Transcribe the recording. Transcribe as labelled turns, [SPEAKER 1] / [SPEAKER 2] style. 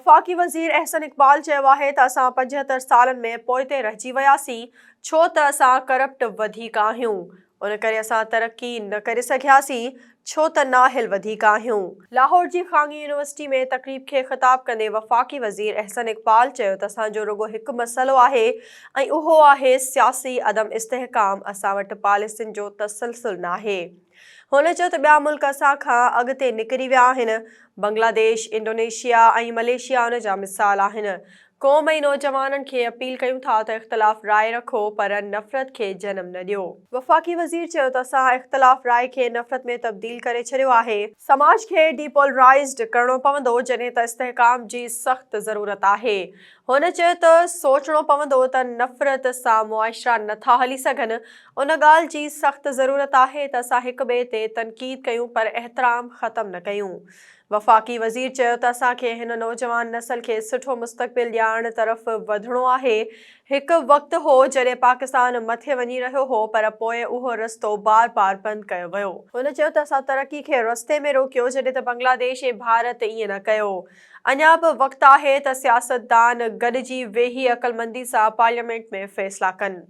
[SPEAKER 1] वफ़ाक़ी वज़ीर अहसन इक़बाल चयो आहे त असां 75 सालनि में पोइते रहिजी वियासीं छो त असां करप्ट वधीक आहियूं। उन करे असां तरक़ी न करे सघियासीं छो त नाहिल वधीक आहियूं। लाहौर जी ख़ांगी यूनिवर्सिटी में तक़रीब खे ख़िताब कंदे वफ़ाक़ी वज़ीर अहसन इक़बाल चयो त असांजो रुॻो हिकु मसइलो आहे ऐं उहो आहे सियासी अदम इस्तेहकाम। असां वटि पॉलिसियुनि जो तसलसल नाहे। हुन चयो त ॿिया मुल्क असां खां अॻिते निकिरी विया आहिनि। बांग्लादेश, इंडोनेशिया ऐं मलेशिया उन जा मिसाल आहिनि। क़ौम ऐं नौजवाननि खे अपील कयूं था त इख़्तिलाफ़ राय रखो पर नफ़रत खे जनम न ॾियो। वफ़ाक़ी वज़ीर चयो त असां इख़्तिलाफ़ राय खे नफ़रत में तब्दील करे छॾियो आहे। समाज खे डीपोलराइज़्ड करणो पवंदो जॾहिं त इस्तेहकाम जी सख़्त ज़रूरत आहे। हुन चयो त सोचणो पवंदो त नफ़रत सां मुआशिरा नथा हली सघनि। उन ॻाल्हि जी सख़्त ज़रूरत आहे त असां हिक ॿिए ते तनक़ीद कयूं पर एहतराम ख़तम न कयूं। वफ़ाक़ी वज़ीर चयो त असांखे हिन नौजवान नस्ल खे सुठो मुस्तक़बिल ॾियारण तरफ़ वधिणो आहे। हिकु वक़्तु हो जॾहिं पाकिस्तान मथे वञी रहियो हो पर पोइ उहो रस्तो बार बार बंदि कयो वियो। हुन चयो त असां तरक़ी खे रस्ते में रोकियो जॾहिं त बांग्लादेश ऐं भारत ईअं न कयो। अञा बि वक़्तु आहे त सियासतदान गॾिजी वेही अक़लमंदी सां पार्लियामेंट में फ़ैसिला कनि।